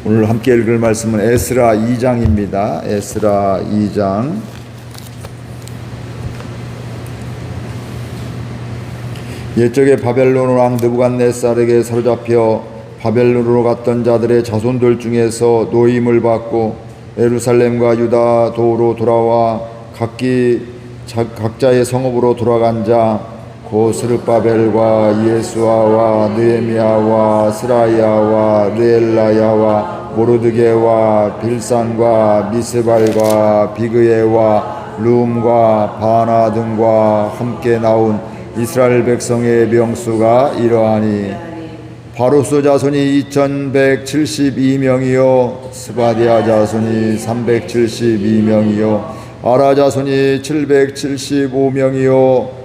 오늘 함께 읽을 말씀은 에스라 2장입니다. 에스라 2장. 옛적에 바벨론 왕 느부갓네살에게 사로잡혀 바벨론으로 갔던 자들의 자손들 중에서 노임을 받고 예루살렘과 유다 도로 돌아와 각자의 성읍으로 돌아간 자 곧 스룹바벨과 예수아와 느헤미야와 스라야와 르엘라야와 모르드게와 빌산과 미스발과 비그에와 룸과 바나 등과 함께 나온 이스라엘 백성의 명수가 이러하니 바로스 자손이 2172명이요 스바디아 자손이 372명이요 아라 자손이 775명이요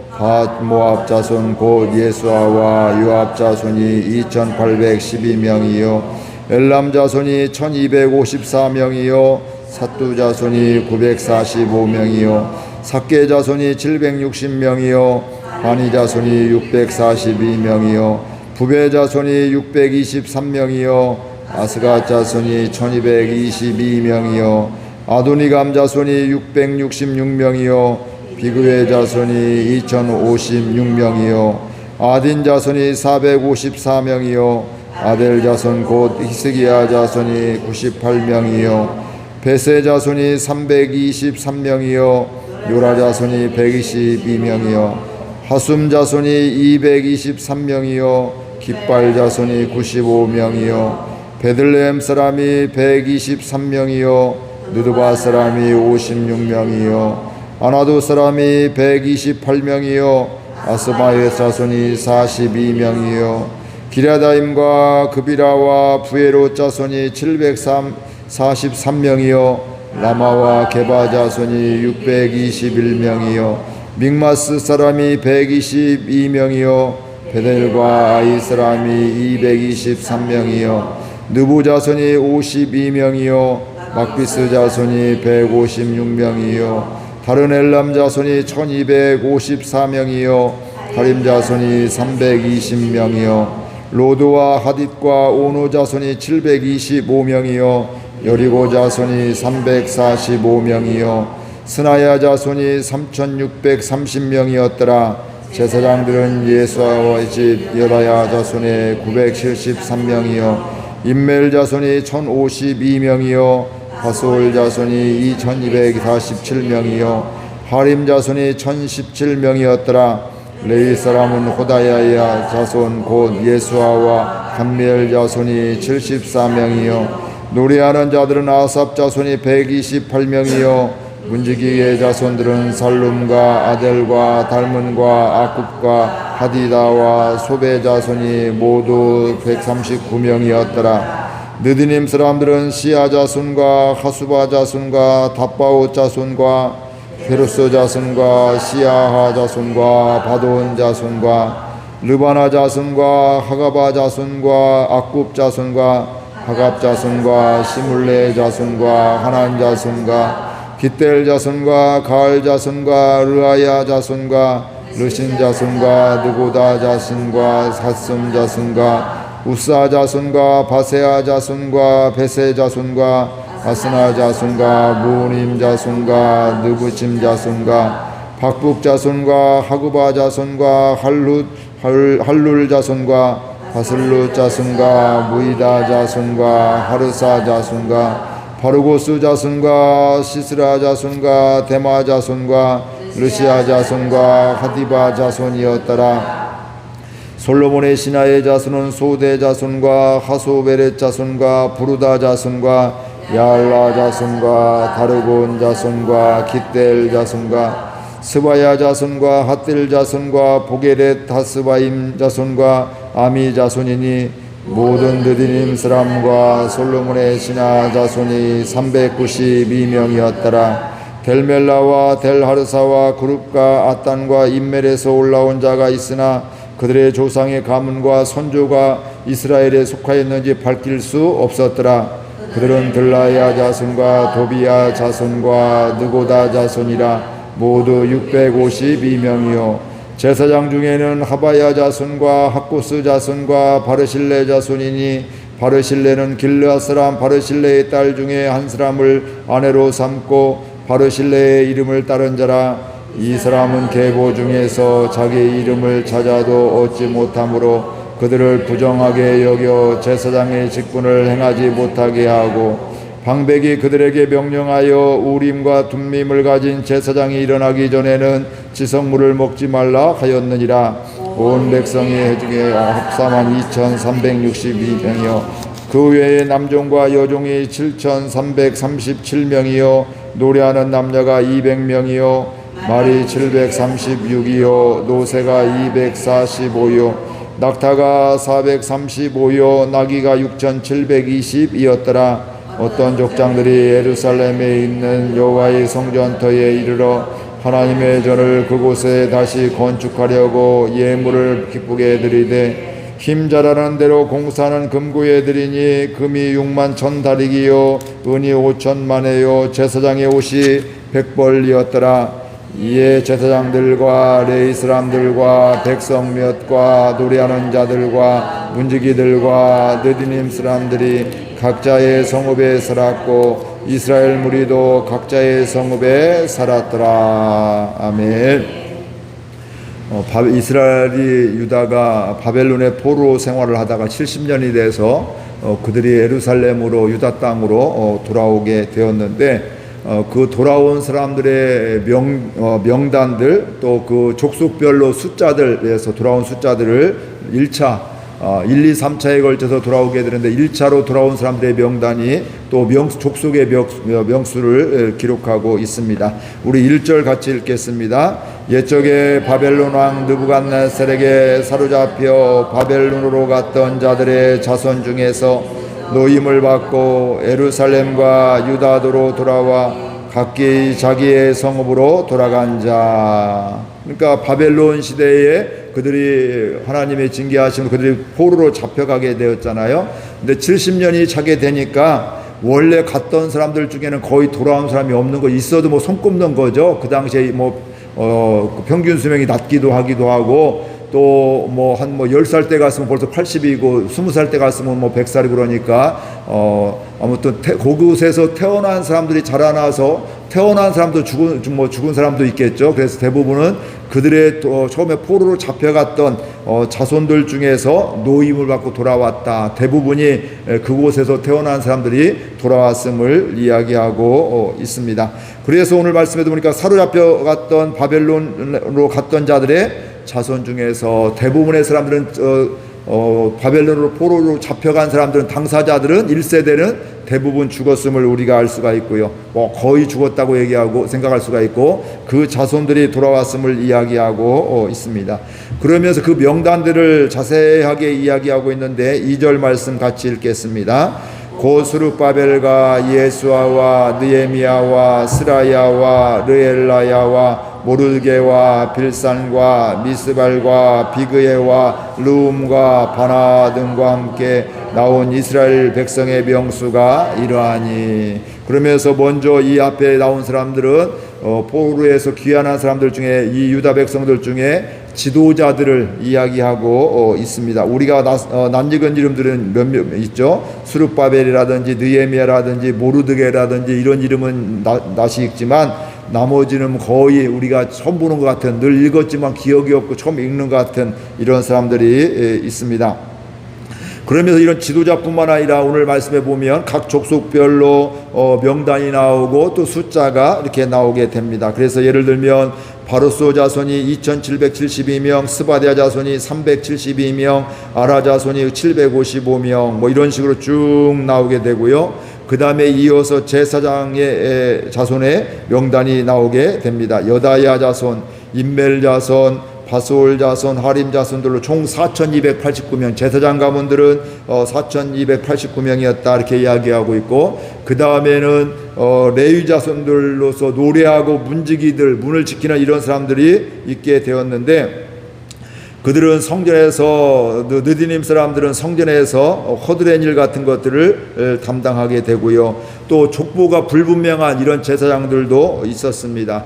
모압 자손 곧 예수아와 요압 자손이 2812명이요 엘람 자손이 1254명이요 삿두 자손이 945명이요 삭게 자손이 760명이요 바니 자손이 642명이요 부베 자손이 623명이요 아스가 자손이 1222명이요 아도니감 자손이 666명이요 비그의 자손이 2056명이요 아딘 자손이 454명이요 아델 자손 곧 히스기야 자손이 98명이요 베세 자손이 323명이요 요라 자손이 122명이요 하숨 자손이 223명이요 깃발 자손이 95명이요 베들레헴 사람이 123명이요 느드바 사람이 56명이요 아나도 사람이 128명이요 아스마의 자손이 42명이요 기랴다임과 그비라와 부에로 자손이 743명이요 라마와 게바 자손이 621명이요 믹마스 사람이 122명이요 베델과 아이 사람이 223명이요 느부 자손이 52명이요 막비스 자손이 156명이요 다른 엘람 자손이 1254명이요 하림 자손이 320명이요 로드와 하딧과 오노 자손이 725명이요 여리고 자손이 345명이요 스나야 자손이 3630명이었더라 제사장들은 예수아의 집 여다야 자손의 973명이요 임멜 자손이 1052명이요 하솔 자손이 2247명이요 하림 자손이 1017명이었더라 레위 사람은 호다야야 자손 곧 예수아와 감미엘 자손이 74명이요 노래하는 자들은 아삽 자손이 128명이요 문지기의 자손들은 살룸과 아델과 달문과 아굽과 하디다와 소베 자손이 모두 139명이었더라 느디님 사람들은 시아 자손과 하수바 자손과 답바오 자손과 페루스 자손과 시아하 자손과 바돈 자손과 르바나 자손과 하가바 자손과 아굽 자손과 하갑 자손과 시물레 자손과 하난 자손과 기델 자손과 가을 자손과 르아야 자손과 르신 자손과 느고다 자손과 사슴 자손과 우사 자손과 바세아 자손과 베세 자손과 아스나 자손과 무님 자손과 느부침 자손과 박북 자손과 하구바 자손과 할룰 자손과 바슬루 자손과 무이다 자손과 하르사 자손과 바르고스 자손과 시스라 자손과 데마 자손과 르시아 자손과 하디바 자손이었더라 솔로몬의 신하의 자손은 소대 자손과 하소베렛 자손과 부르다 자손과 야알라 자손과 다르곤 자손과 깃델 자손과 스바야 자손과 핫딜 자손과 보게렛 하스바임 자손과 아미 자손이니 모든 느디님 사람과 솔로몬의 신하 자손이 392명이었더라 델멜라와 델하르사와 그룹과 아단과 임멜에서 올라온 자가 있으나 그들의 조상의 가문과 선조가 이스라엘에 속하였는지 밝힐 수 없었더라. 그들은 들라야 자손과 도비야 자손과 느고다 자손이라 모두 652명이요 제사장 중에는 하바야 자손과 학고스 자손과 바르실레 자손이니 바르실레는 길르앗 사람 바르실레의 딸 중에 한 사람을 아내로 삼고 바르실레의 이름을 따른 자라. 이 사람은 계보 중에서 자기 이름을 찾아도 얻지 못하므로 그들을 부정하게 여겨 제사장의 직분을 행하지 못하게 하고 방백이 그들에게 명령하여 우림과 둠밈을 가진 제사장이 일어나기 전에는 지성물을 먹지 말라 하였느니라. 온 백성이 해중에 합사만 2362명이요 그 외에 남종과 여종이 7337명이요 노래하는 남녀가 200명이요 말이 736이요 노새가 245요 낙타가 435요 나귀가 6720이었더라. 어떤 족장들이 예루살렘에 있는 여호와의 성전터에 이르러 하나님의 전을 그곳에 다시 건축하려고 예물을 기쁘게 드리되 힘 잘하는 대로 공사는 금구에 드리니 금이 6만 1,000다리기요 은이 5천만에요 제사장의 옷이 100벌이었더라. 이에 제사장들과 레위 사람들과 백성 몇과 노래하는 자들과 문지기들과 느디님 사람들이 각자의 성읍에 살았고 이스라엘 무리도 각자의 성읍에 살았더라. 아멘. 이스라엘이 유다가 바벨론의 포로 생활을 하다가 70년이 돼서 그들이 예루살렘으로 유다 땅으로 돌아오게 되었는데 그 돌아온 사람들의 명단들 또 그 족속별로 숫자들에서 돌아온 숫자들을 1차 1, 2, 3차에 걸쳐서 돌아오게 되는데 1차로 돌아온 사람들의 명단이 또 족속의 명수를 기록하고 있습니다. 우리 1절 같이 읽겠습니다. 옛적에 바벨론 왕 느부갓네살에게 사로잡혀 바벨론으로 갔던 자들의 자손 중에서 노임을 받고 예루살렘과 유다도로 돌아와 각기 자기의 성읍으로 돌아간 자. 그러니까 바벨론 시대에 그들이 하나님의 징계하심으로 그들이 포로로 잡혀가게 되었잖아요. 근데 70년이 차게 되니까 원래 갔던 사람들 중에는 거의 돌아온 사람이 없는 거, 있어도 뭐 손꼽는 거죠. 그 당시에 평균 수명이 낮기도 하기도 하고 또 한 10살 때 갔으면 벌써 80이고 20살 때 갔으면 100살이고 그러니까 아무튼 그곳에서 태어난 사람들이 자라나서 태어난 사람도 죽은 사람도 있겠죠. 그래서 대부분은 그들의 처음에 포로로 잡혀갔던 자손들 중에서 노임을 받고 돌아왔다. 대부분이 그곳에서 태어난 사람들이 돌아왔음을 이야기하고 있습니다. 그래서 오늘 말씀에도 보니까 사로잡혀갔던 바벨론으로 갔던 자들의 자손 중에서 대부분의 사람들은 바벨론으로 포로로 잡혀간 사람들은 당사자들은 1세대는 대부분 죽었음을 우리가 알 수가 있고요. 거의 죽었다고 얘기하고 생각할 수가 있고 그 자손들이 돌아왔음을 이야기하고 있습니다. 그러면서 그 명단들을 자세하게 이야기하고 있는데 2절 말씀 같이 읽겠습니다. 고 스룹바벨과 예수아와 느헤미야와 스라야와 르엘라야와 모르게와 빌산과 미스발과 비그에와 르움과 바나 등과 함께 나온 이스라엘 백성의 명수가 이러하니. 그러면서 먼저 이 앞에 나온 사람들은 포로에서 귀환한 사람들 중에 이 유다 백성들 중에 지도자들을 이야기하고 있습니다. 우리가 낯익은 이름들은 몇몇 있죠. 스룹바벨이라든지 느헤미야라든지 모르드게라든지 이런 이름은 낯이 익지만 나머지는 거의 우리가 처음 보는 것 같은, 늘 읽었지만 기억이 없고 처음 읽는 것 같은 이런 사람들이 있습니다. 그러면서 이런 지도자뿐만 아니라 오늘 말씀에 보면 각 족속별로 명단이 나오고 또 숫자가 이렇게 나오게 됩니다. 그래서 예를 들면 바로소 자손이 2772명, 스바디아 자손이 372명, 아라 자손이 755명 이런 식으로 쭉 나오게 되고요. 그 다음에 이어서 제사장의 자손의 명단이 나오게 됩니다. 여다야 자손, 임멜 자손, 바솔 자손, 하림 자손들로 총 4289명, 제사장 가문들은 4289명이었다 이렇게 이야기하고 있고, 그 다음에는 레위 자손들로서 노래하고 문지기들, 문을 지키는 이런 사람들이 있게 되었는데, 그들은 성전에서, 느디님 사람들은 성전에서 허드렛 일 같은 것들을 담당하게 되고요. 또 족보가 불분명한 이런 제사장들도 있었습니다.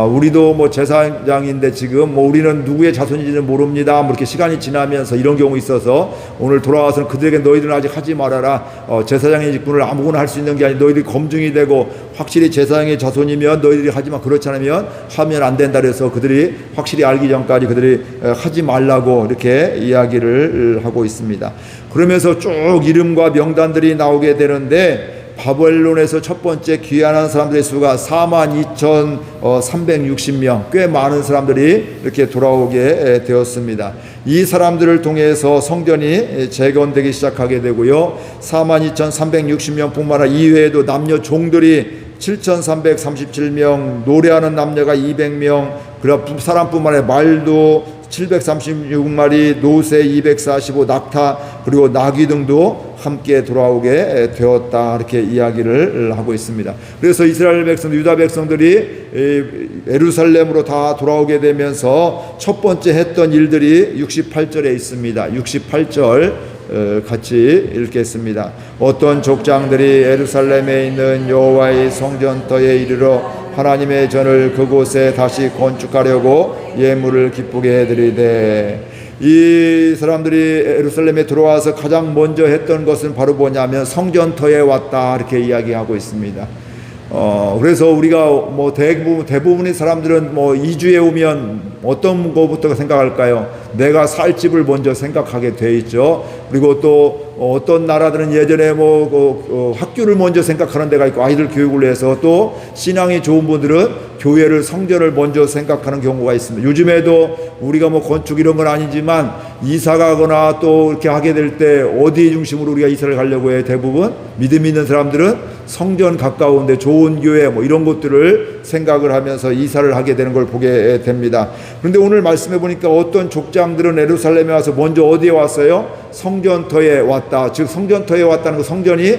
우리도 뭐 제사장인데 지금 뭐 우리는 누구의 자손인지는 모릅니다. 뭐 이렇게 시간이 지나면서 이런 경우 있어서 오늘 돌아와서는 그들에게 너희들은 아직 하지 말아라. 제사장의 직분을 아무거나 할 수 있는 게 아니라 너희들이 검증이 되고 확실히 제사장의 자손이면 너희들이 하지만 그렇지 않으면 하면 안 된다 그래서 그들이 확실히 알기 전까지 그들이 하지 말라고 이렇게 이야기를 하고 있습니다. 그러면서 쭉 이름과 명단들이 나오게 되는데 바벨론에서 첫 번째 귀환한 사람들의 수가 42,360명, 꽤 많은 사람들이 이렇게 돌아오게 되었습니다. 이 사람들을 통해서 성전이 재건되기 시작하게 되고요. 42,360명 뿐만 아니라 이외에도 남녀 종들이 7,337명, 노래하는 남녀가 200명, 사람뿐만 아니라 말도 736마리, 노새 245, 낙타 그리고 나귀 등도 함께 돌아오게 되었다 이렇게 이야기를 하고 있습니다. 그래서 이스라엘 백성들, 유다 백성들이 예루살렘으로 다 돌아오게 되면서 첫 번째 했던 일들이 68절에 있습니다. 68절 같이 읽겠습니다. 어떤 족장들이 예루살렘에 있는 여호와의 성전터에 이르러 하나님의 전을 그곳에 다시 건축하려고 예물을 기쁘게 해드리되, 이 사람들이 예루살렘에 들어와서 가장 먼저 했던 것은 바로 뭐냐면 성전터에 왔다 이렇게 이야기하고 있습니다. 그래서 우리가 뭐 대부분의 사람들은 뭐 2주에 오면 어떤 것부터 생각할까요? 내가 살 집을 먼저 생각하게 돼 있죠. 그리고 또 어떤 나라들은 예전에 학교를 먼저 생각하는 데가 있고 아이들 교육을 위해서, 또 신앙이 좋은 분들은 교회를, 성전을 먼저 생각하는 경우가 있습니다. 요즘에도 우리가 뭐 건축 이런 건 아니지만 이사 가거나 또 이렇게 하게 될 때 어디 중심으로 우리가 이사를 가려고 해? 대부분 믿음 있는 사람들은 성전 가까운데 좋은 교회 뭐 이런 것들을 생각을 하면서 이사를 하게 되는 걸 보게 됩니다. 그런데 오늘 말씀해 보니까 어떤 족장들은 예루살렘에 와서 먼저 어디에 왔어요? 성전터에 왔다. 즉 성전터에 왔다는 거, 성전이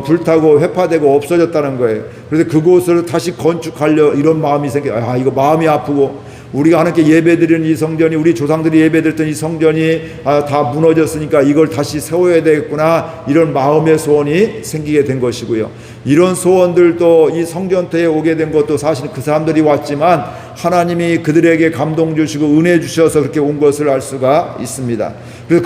불타고 회파되고 없어졌다는 거예요. 그래서 그곳을 다시 건축하려 이런 마음이 생겨요. 이거 마음이 아프고, 우리가 하나님께 예배드리는 이 성전이, 우리 조상들이 예배드렸던 이 성전이 다 무너졌으니까 이걸 다시 세워야 되겠구나, 이런 마음의 소원이 생기게 된 것이고요. 이런 소원들도 이 성전터에 오게 된 것도 사실 그 사람들이 왔지만 하나님이 그들에게 감동 주시고 은혜 주셔서 그렇게 온 것을 알 수가 있습니다. 그래서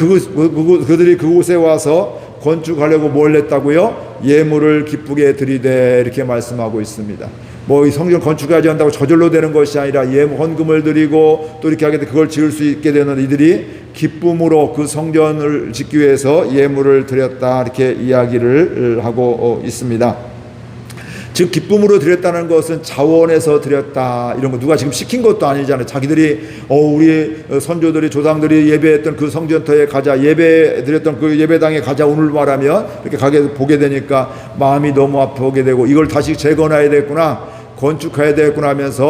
그들이 그곳에 와서 건축하려고 뭘 했다고요? 예물을 기쁘게 드리되 이렇게 말씀하고 있습니다. 이 성전 건축하지 않는다고 저절로 되는 것이 아니라 헌금을 드리고 또 이렇게 하게 돼 그걸 지을 수 있게 되는 이들이 기쁨으로 그 성전을 짓기 위해서 예물을 드렸다 이렇게 이야기를 하고 있습니다. 즉 기쁨으로 드렸다는 것은 자원에서 드렸다 이런 거, 누가 지금 시킨 것도 아니잖아요. 자기들이 우리 선조들이, 조상들이 예배했던 그 성전터에 가자, 예배 드렸던 그 예배당에 가자, 오늘 말하면 이렇게 가게 보게 되니까 마음이 너무 아프게 되고, 이걸 다시 재건해야 되겠구나, 건축해야 되겠구나 하면서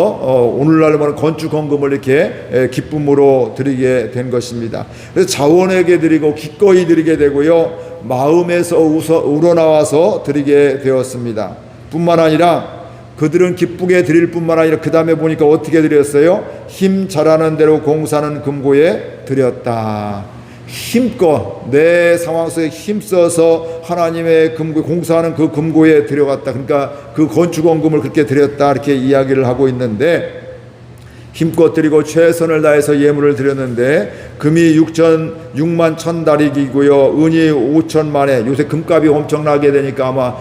오늘날 말하는 건축 헌금을 이렇게 기쁨으로 드리게 된 것입니다. 그래서 자원에게 드리고 기꺼이 드리게 되고요, 마음에서 우러나와서 드리게 되었습니다. 뿐만 아니라 그들은 기쁘게 드릴 뿐만 아니라 그 다음에 보니까 어떻게 드렸어요? 힘 잘하는 대로 공사하는 금고에 드렸다. 힘껏 내 상황 속에 힘써서 하나님의 금고, 공사하는 그 금고에 들여갔다. 그러니까 그 건축원금을 그렇게 드렸다 이렇게 이야기를 하고 있는데, 힘껏 드리고 최선을 다해서 예물을 드렸는데 금이 6만 1,000다리기고요, 은이 5천만에, 요새 금값이 엄청나게 되니까 아마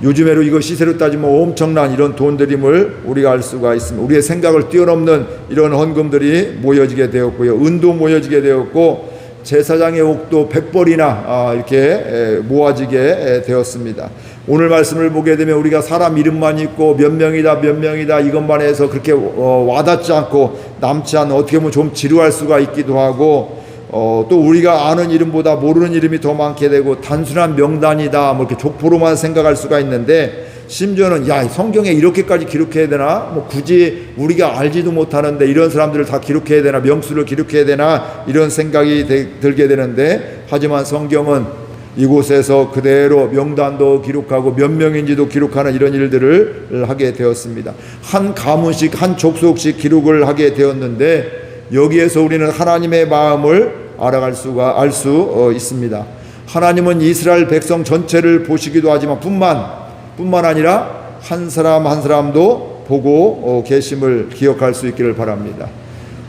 요즘에로 이거 시세로 따지면 엄청난 이런 돈들임을 우리가 알 수가 있습니다. 우리의 생각을 뛰어넘는 이런 헌금들이 모여지게 되었고요, 은도 모여지게 되었고, 제사장의 옥도 100벌이나 이렇게 모아지게 되었습니다. 오늘 말씀을 보게 되면 우리가 사람 이름만 있고 몇 명이다 이것만 해서 그렇게 와닿지 않고 남지 않은, 어떻게 보면 좀 지루할 수가 있기도 하고, 또 우리가 아는 이름보다 모르는 이름이 더 많게 되고 단순한 명단이다 뭐 이렇게 족보로만 생각할 수가 있는데, 심지어는 성경에 이렇게까지 기록해야 되나, 굳이 우리가 알지도 못하는데 이런 사람들을 다 기록해야 되나, 명수를 기록해야 되나, 이런 생각이 들게 되는데, 하지만 성경은 이곳에서 그대로 명단도 기록하고 몇 명인지도 기록하는 이런 일들을 하게 되었습니다. 한 가문씩, 한 족속씩 기록을 하게 되었는데, 여기에서 우리는 하나님의 마음을 알 수 있습니다. 하나님은 이스라엘 백성 전체를 보시기도 하지만 뿐만 아니라 한 사람 한 사람도 보고 계심을 기억할 수 있기를 바랍니다.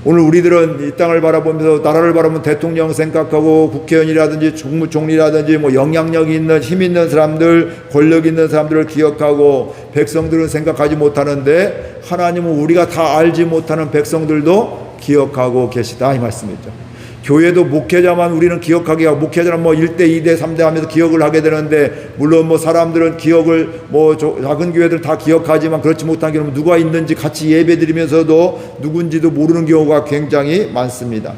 오늘 우리들은 이 땅을 바라보면서 나라를 바라보면 대통령 생각하고 국회의원이라든지 국무총리라든지 뭐 영향력 있는 힘 있는 사람들, 권력 있는 사람들을 기억하고 백성들은 생각하지 못하는데 하나님은 우리가 다 알지 못하는 백성들도 기억하고 계시다 이 말씀이죠. 교회도 목회자만 우리는 기억하게 하고 목회자는 뭐 1대, 2대, 3대 하면서 기억을 하게 되는데 물론 뭐 사람들은 기억을 뭐 작은 교회들 다 기억하지만 그렇지 못한 경우는 누가 있는지 같이 예배드리면서도 누군지도 모르는 경우가 굉장히 많습니다.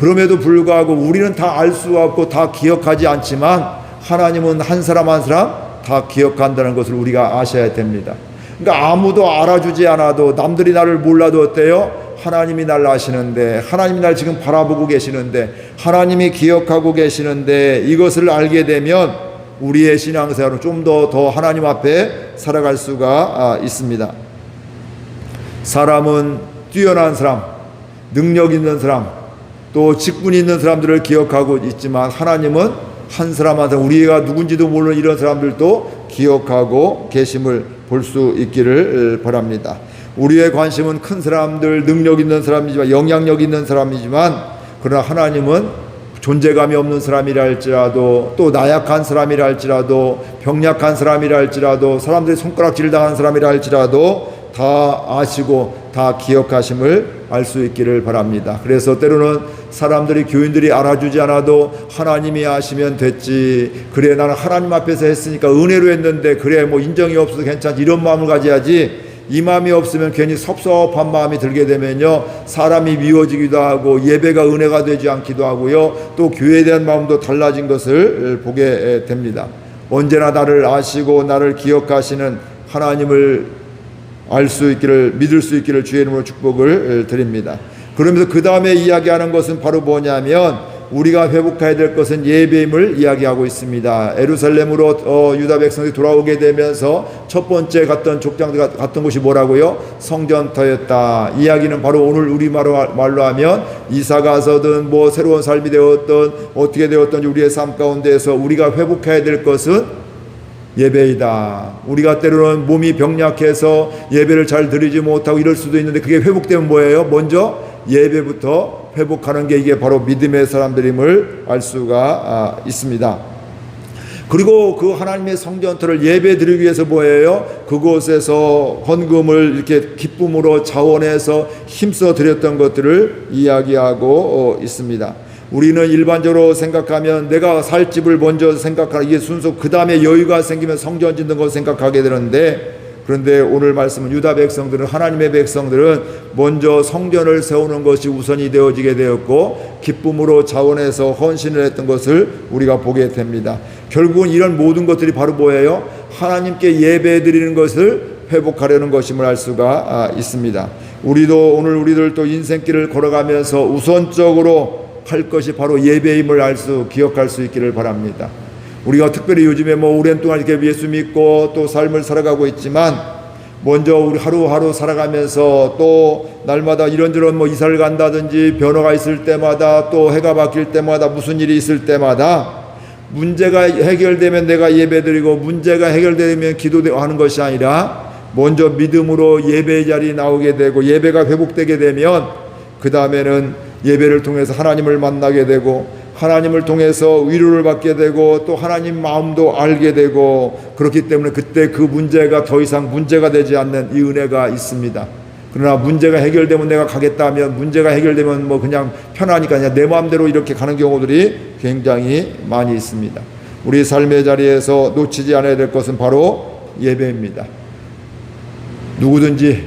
그럼에도 불구하고 우리는 다 알 수 없고 다 기억하지 않지만 하나님은 한 사람 한 사람 다 기억한다는 것을 우리가 아셔야 됩니다. 그러니까 아무도 알아주지 않아도 남들이 나를 몰라도 어때요? 하나님이 날 아시는데 하나님이 날 지금 바라보고 계시는데 하나님이 기억하고 계시는데 이것을 알게 되면 우리의 신앙생활은 좀 더 하나님 앞에 살아갈 수가 있습니다. 사람은 뛰어난 사람, 능력 있는 사람, 또 직분 있는 사람들을 기억하고 있지만 하나님은 한 사람 한 사람 우리가 누군지도 모르는 이런 사람들도 기억하고 계심을 볼 수 있기를 바랍니다. 우리의 관심은 큰 사람들, 능력 있는 사람이지만 영향력 있는 사람이지만 그러나 하나님은 존재감이 없는 사람이라 할지라도 또 나약한 사람이라 할지라도 병약한 사람이라 할지라도 사람들이 손가락질 당하는 사람이라 할지라도 다 아시고 다 기억하심을 알 수 있기를 바랍니다. 그래서 때로는 사람들이 교인들이 알아주지 않아도 하나님이 아시면 됐지, 그래 나는 하나님 앞에서 했으니까 은혜로 했는데 그래 뭐 인정이 없어도 괜찮지 이런 마음을 가져야지, 이 마음이 없으면 괜히 섭섭한 마음이 들게 되면요 사람이 미워지기도 하고 예배가 은혜가 되지 않기도 하고요 또 교회에 대한 마음도 달라진 것을 보게 됩니다. 언제나 나를 아시고 나를 기억하시는 하나님을 알 수 있기를, 믿을 수 있기를 주의 이름으로 축복을 드립니다. 그러면서 그 다음에 이야기하는 것은 바로 뭐냐면 우리가 회복해야 될 것은 예배임을 이야기하고 있습니다. 예루살렘으로 유다 백성이 돌아오게 되면서 첫 번째 갔던 족장들 갔던 곳이 뭐라고요? 성전터였다. 이야기는 바로 오늘 우리말로 하면 이사 가서든 뭐 새로운 삶이 되었던 어떻게 되었던지 우리의 삶 가운데에서 우리가 회복해야 될 것은 예배이다. 우리가 때로는 몸이 병약해서 예배를 잘 드리지 못하고 이럴 수도 있는데 그게 회복되면 뭐예요? 먼저 예배부터 회복하는 게 이게 바로 믿음의 사람들임을 알 수가 있습니다. 그리고 그 하나님의 성전터를 예배 드리기 위해서 뭐예요? 그곳에서 헌금을 이렇게 기쁨으로 자원해서 힘써 드렸던 것들을 이야기하고 있습니다. 우리는 일반적으로 생각하면 내가 살 집을 먼저 생각하라, 이게 순서, 그 다음에 여유가 생기면 성전 짓는 걸 생각하게 되는데, 그런데 오늘 말씀은 유다 백성들은, 하나님의 백성들은 먼저 성전을 세우는 것이 우선이 되어지게 되었고 기쁨으로 자원해서 헌신을 했던 것을 우리가 보게 됩니다. 결국은 이런 모든 것들이 바로 뭐예요? 하나님께 예배 드리는 것을 회복하려는 것임을 알 수가 있습니다. 우리도 오늘 우리들도 인생길을 걸어가면서 우선적으로 할 것이 바로 예배임을 기억할 수 있기를 바랍니다. 우리가 특별히 요즘에 뭐 오랜 동안 이렇게 예수 믿고 또 삶을 살아가고 있지만 먼저 우리 하루하루 살아가면서 또 날마다 이런저런 뭐 이사를 간다든지 변화가 있을 때마다 또 해가 바뀔 때마다 무슨 일이 있을 때마다 문제가 해결되면 내가 예배드리고 문제가 해결되면 기도하는 것이 아니라 먼저 믿음으로 예배의 자리에 나오게 되고 예배가 회복되게 되면 그 다음에는 예배를 통해서 하나님을 만나게 되고 하나님을 통해서 위로를 받게 되고 또 하나님 마음도 알게 되고 그렇기 때문에 그때 그 문제가 더 이상 문제가 되지 않는 이 은혜가 있습니다. 그러나 문제가 해결되면 내가 가겠다 하면 문제가 해결되면 뭐 그냥 편하니까 그냥 내 마음대로 이렇게 가는 경우들이 굉장히 많이 있습니다. 우리 삶의 자리에서 놓치지 않아야 될 것은 바로 예배입니다. 누구든지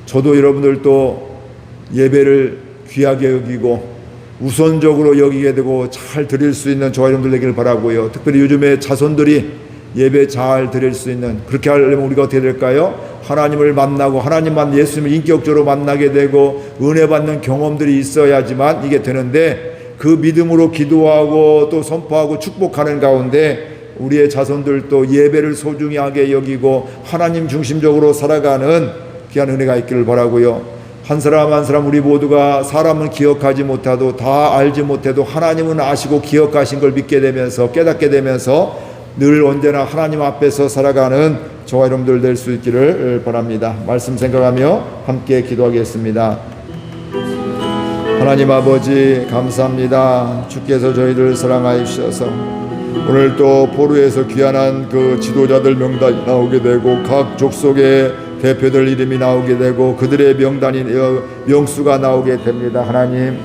저도 여러분들도 예배를 귀하게 여기고 우선적으로 여기게 되고 잘 드릴 수 있는 저와 여러분들 되기를 바라고요. 특별히 요즘에 자손들이 예배 잘 드릴 수 있는, 그렇게 하려면 우리가 어떻게 될까요? 하나님을 만나고 하나님만 예수님을 인격적으로 만나게 되고 은혜 받는 경험들이 있어야지만 이게 되는데 그 믿음으로 기도하고 또 선포하고 축복하는 가운데 우리의 자손들도 예배를 소중히 하게 여기고 하나님 중심적으로 살아가는 귀한 은혜가 있기를 바라고요. 한 사람 한 사람 우리 모두가 사람은 기억하지 못해도 다 알지 못해도 하나님은 아시고 기억하신 걸 믿게 되면서 깨닫게 되면서 늘 언제나 하나님 앞에서 살아가는 저와 여러분들 될 수 있기를 바랍니다. 말씀 생각하며 함께 기도하겠습니다. 하나님 아버지 감사합니다. 주께서 저희들 사랑하여 주셔서 오늘 또 포로에서 귀환한 그 지도자들 명단이 나오게 되고 각 족속의 대표들 이름이 나오게 되고 그들의 명수가 나오게 됩니다. 하나님,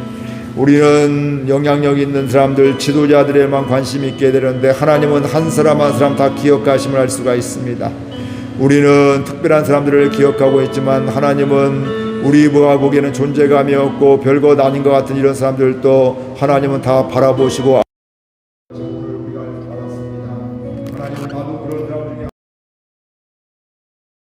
우리는 영향력 있는 사람들, 지도자들에만 관심 있게 되는데 하나님은 한 사람 한 사람 다 기억하심을 알 수가 있습니다. 우리는 특별한 사람들을 기억하고 있지만 하나님은 우리가 보기에는 존재감이 없고 별것 아닌 것 같은 이런 사람들도 하나님은 다 바라보시고